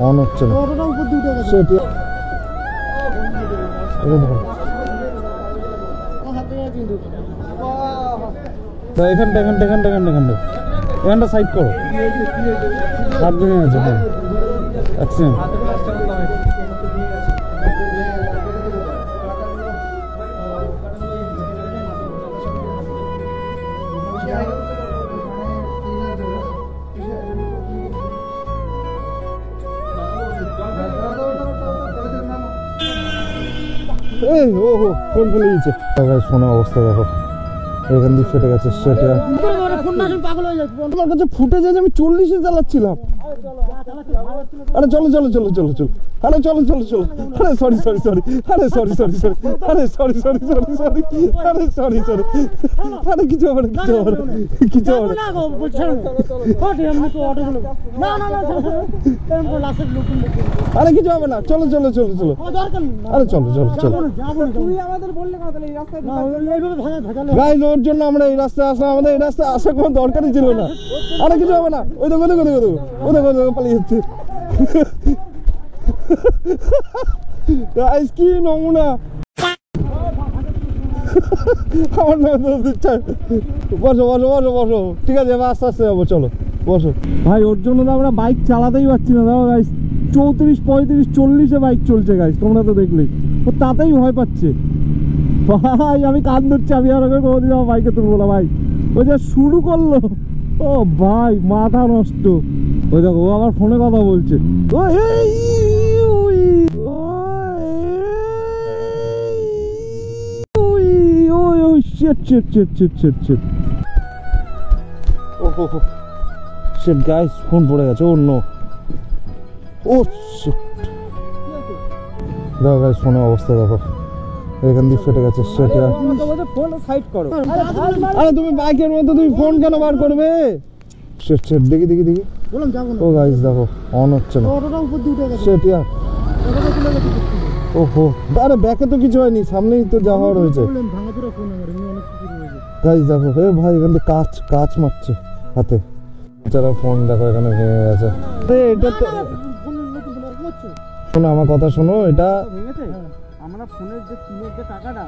On হচ্ছে না এখানটা সাইড করো, হাত ভেঙে আছে। হ্যাঁ অ্যাক্সিডেন্ট। এই ওহো ফোন ফেলে দিয়েছে। ফোনের অবস্থা দেখো, এখান দিয়ে ফেটে গেছে। সেটা তোমার কাছে ফুটেজ আছে, আমি 40-এ চালাচ্ছিলাম। আরে চলো চলো চলো চলো চলো, আরে চলো চলো চলো, আরে সরি সরি সরি, আরে সরি সরি সরি, আরে সরি সরি সরি সরি, আরে সরি সরি, আরে কিছু হবে না, কিছু হবে না, কিছু হবে না। আরে কিছু হবে না, চলো চলো চলো চলো, আরে চলো চলো চলো। গাইস ওর জন্য আমরা এই রাস্তায় আসলাম, আমাদের এই রাস্তায় আসার কোনো দরকারই ছিল না। আরে কিছু হবে না, ওই দেখো দেখো দেখো দেখো, ও দেখো দেখো পালিয়ে যাচ্ছে। গাইস কি নমুনা। আমার না বসো বসো বসো বসো, ঠিক আছে এবার আস্তে আস্তে যাবো, চলো বসো। ভাই ওর জন্য তো আমরা বাইক চালাতেই পারছি না। দেখো গাইস 34, 35, 40-এ বাইক চলছে গাইস, তোমরা তো দেখলেই। ও তাতেই ভয় পাচ্ছে ভাই। আমি কান ধরছি, আমি আর ওকে কোনোদিন আমার বাইকে তুলবো না ভাই। ও যা শুরু করলো, ও ভাই মাথা নষ্ট। ওই দেখো ও আবার ফোনে কথা বলছে। ফোন পড়ে গেছে। ও নো, ও দেখো গাইস ফোনের অবস্থা দেখো, এখান দিয়ে ফেটে গেছে। সেটা আরে তুমি বাইকের মধ্যে তুমি ফোন কেন বার করবে? দেখি দেখি দেখি, ও গাইস দেখো অন হচ্ছে না। সেটা ওহো, আরে ব্যাকে তো কিছু হয়নি, সামনেই তো যাওয়া রয়েছে। গাইস দেখো, এ ভাই এখান থেকে কাচ কাচ মারছে হাতে। যারা ফোন দেখো এখানে ভেঙে গেছে। এটা তো শোনো আমার কথা শোনো, এটা আমরা ফোনের যে কিনের যে টাকাটা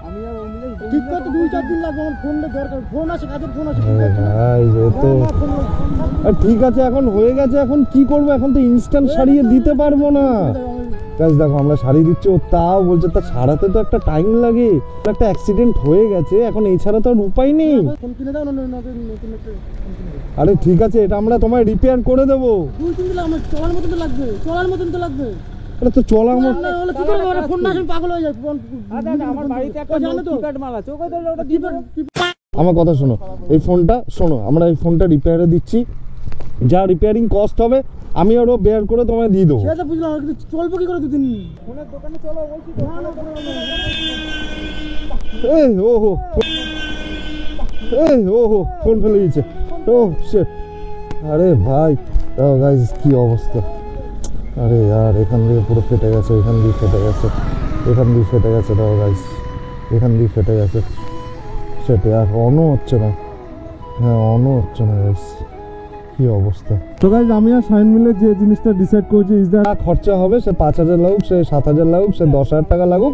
আমি আর ও মিলে ঠিক করতে 2-4 দিন লাগবে। আমার ফোনটা দরকার, ফোন আছে, কাজের ফোন আছে। ভাই তো ঠিক আছে, এখন হয়ে গেছে, এখন কি করব? এখন তো ইনস্ট্যান্ট সারিয়ে দিতে পারবো না। গাইস দেখো আমরা সারিয়ে দিচ্ছি, ও তাও বলছে তা সারাতে তো একটা টাইম লাগে। একটা অ্যাক্সিডেন্ট হয়ে গেছে, এখন এছাড়া তো আর উপায় নেই। ফোন কিনে দাও না, নতুন একটা। আরে ঠিক আছে, এটা আমরা তোমায় রিপেয়ার করে দেবো। 2-3 দিন আমার চলার মতন তো লাগবে, চলার মতন তো লাগবে। এটা তো চলার মতন না হলে কি করে ওরা ফোন না শুনে পাগল হয়ে যায়। আচ্ছা আমার বাড়িতে একটা কিপ্যাড মাল আছে, ওকে তাহলে ওটা কিপ্যাড। আমার কথা শোনো, এই ফোনটা শোনো, আমরা এই ফোনটা রিপেয়ারে দিচ্ছি। যা রিপেয়ারিং কস্ট হবে আমি আরো বেয়ার করে তোমায় দিয়ে দেবো। সেটা বুঝলাম, কিন্তু চলবো কি করে 2 দিন? ফোনের দোকানে চলো বলছি তো। এই ওহো, এই ওহো ফোন ফেলে দিয়েছে। ও শিট, আরে ভাই ও গাইস কি অবস্থা। আরে यार এখান দিয়ে পুরো ফেটে গেছে, এখান দিয়ে ফেটে গেছে, এখান দিয়ে ফেটে গেছে। দাও গাইস এখান দিয়ে ফেটে গেছে। সেটা আর অনও হচ্ছে না। হ্যাঁ অনও হচ্ছে না গাইস, কি অবস্থা। তো গাইস আমি আর সাইন মিলে যে জিনিসটা ডিসাইড করেছি, ইজ দ্যাট খরচা হবে সে 5000 লাগুক, সে 7000 লাগুক, সে 10000 টাকা লাগুক,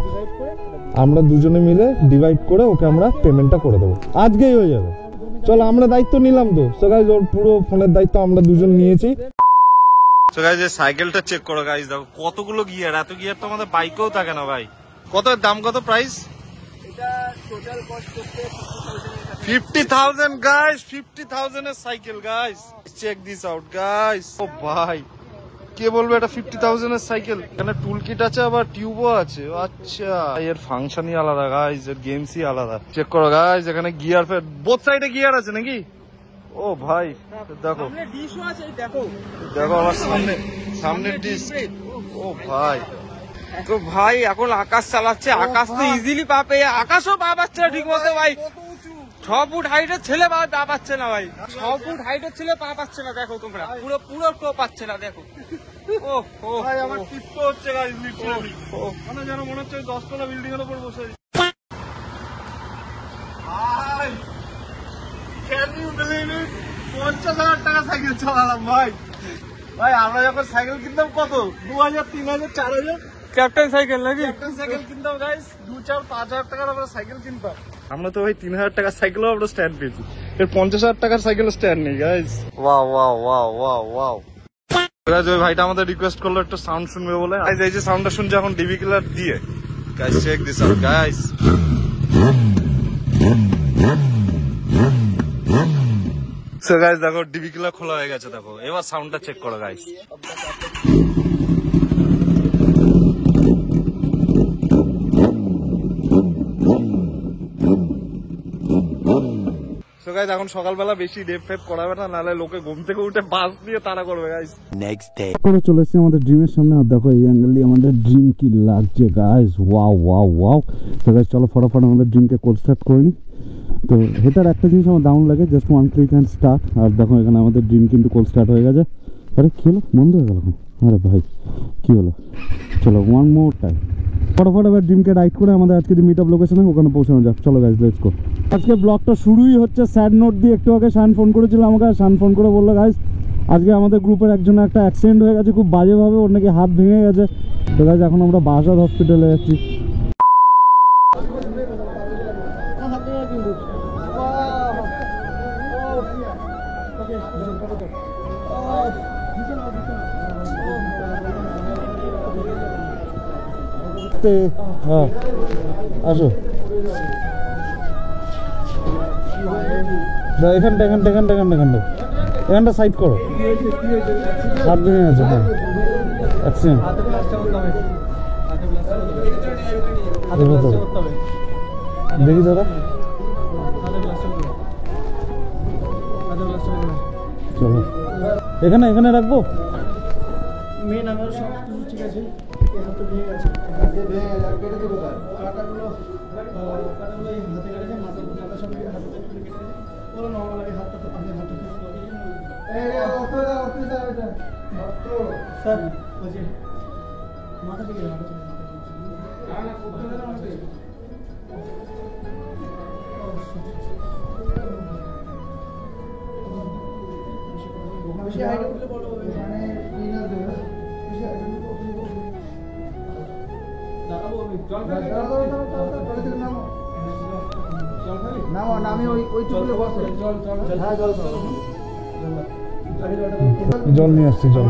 আমরা দুজনে মিলে ডিভাইড করে ওকে আমরা পেমেন্টটা করে দেবো। আজকেই হয়ে যাবে। চলো আমরা দায়িত্ব নিলাম তো। সো গাইস ওর পুরো ফোনের দায়িত্ব আমরা দুজন নিয়েছি। সো গাইস এই সাইকেলটা চেক করো গাইস, দেখো কতগুলো গিয়ার। এত গিয়ার তো আমাদের বাইকেও থাকে না ভাই। কত দাম, কত প্রাইস? এটা টোটাল কস্ট করতে 50,000 গাইস, 50,000 এর cycle guys. Check this out guys. ও ভাই কে বলবে এটা 50,000 এর সাইকেল? এখানে টুল কিট আছে, আবার টিউবও আছে। আচ্ছা এর ফাংশনই আলাদা গাইস, এর গেমসই আলাদা। চেক করো গাইস, এখানে গিয়ার ফের বোথ সাইডে গিয়ার আছে নাকি? ও ভাই দেখো সামনে ডিশও আছে, দেখো দেখো আমার সামনে ডিশ। ও ভাই তো ভাই এখন আকাশ চালাচ্ছে, আকাশ তো ইজিলি পাবে, আকাশও পা পাচ্ছে না ঠিক মতো ভাই। 6 ফুট হাইটের ছেলে পা পাচ্ছে না ভাই, 6 ফুট হাইটের ছেলে পা পাচ্ছে না। দেখো তোমরা পুরো পুরো তো পাচ্ছে না। দেখো ও ও ভাই আমার টিপটো হচ্ছে গাইস, লিটারালি মানে যেন মনে হচ্ছে 10 তলা বিল্ডিং এর উপর বসে। টাকা সাইকেল চালালাম ভাই। ভাই আমরা যখন সাইকেল কিনতাম কত 2000, 3000, 4000 ক্যাপ্টেন সাইকেল নাকি? ক্যাপ্টেন সাইকেল কিনতাম গাইস, 2-4, 5,000 টাকার আমরা সাইকেল কিনতাম। আমরা তো ভাই 3000 টাকার সাইকেলও আমরা স্ট্যান্ড পেয়েছি, এর 50,000 টাকার সাইকেল স্ট্যান্ড নেই guys. Wow wow wow wow wow. Guys ওই ভাইটা আমাদের রিকোয়েস্ট করলো একটা সাউন্ড শুনবে বলে। গাইস এই যে সাউন্ডটা শুনছে এখন ডিবি কিলার দিয়ে। Guys check this out guys. So guys দেখো ডিবি কিলার খোলা হয়ে গেছে, দেখো এবার সাউন্ডটা চেক করো গাইস। সো গাইস এখন সকালবেলা বেশি ডেপ ফেপ করাবে না, নাহলে লোকে ঘুম থেকে উঠে বাস দিয়ে তাড়া করবে গাইস। নেক্সট ডে করে চলে এসেছি আমাদের ড্রিমের সামনে, আর দেখো এই অ্যাঙ্গেল দিয়ে আমাদের ড্রিম কি লাগছে গাইস, ওয়াও ওয়াও ওয়াও। তো গাইস চলো ফটাফট আমাদের ড্রিমকে কোড স্টার্ট করে নিই। তো এটার একটা জিনিস আমার দারুণ লাগে, জাস্ট 1 ক্লিক অ্যান্ড স্টার্ট। আর দেখো এখানে আমাদের ড্রিম কিন্তু কোড স্টার্ট হয়ে গেছে। আরে কি হলো, বন্ধ হয়ে গেল? আরে ভাই কি হলো? চলো 1 মোর টাইম ফটাফট এবার ড্রিমকে রাইড করে আমাদের আজকে যে মিট আপ লোকেশনে ওখানে পৌঁছানো যাক। চলো গাইস লেটস গো। আজকে ব্লগটা শুরুই হচ্ছে স্যাড নোট দিয়ে। একটু আগে শান ফোন করেছিল আমাকে, শান ফোন করে বললো গাইস আজকে আমাদের গ্রুপের একজনের একটা অ্যাক্সিডেন্ট হয়ে গেছে খুব বাজেভাবে, ওর নাকি হাত ভেঙে গেছে। তো গাইস এখন আমরা বাসাদ হসপিটালে যাচ্ছি। হ্যাঁ আসো এখানটা এখানটা এখানটা এখানটা এখানটা এখানটা সাইড করো, হাত ভেঙে গেছে। হ্যাঁ অ্যাক্সিডেন্ট দেখি দাদা, চলো এখানে এখানে রাখবো। মেন আমার সব কিছু ঠিক আছে, হাতে ভেঙে গেছে, কেটে দেবো কাটাগুলো এই হাতে কেটেছে, মাথা সব হাতে কেটে গেছে। ওরা নর্মাল আগে হাতটা তো পাশে হাতে স্যার বলছি মাথা ঠিক আছে, বেশি হাইট উঠলে বলো মানে জল নিয়ে আসছি, জল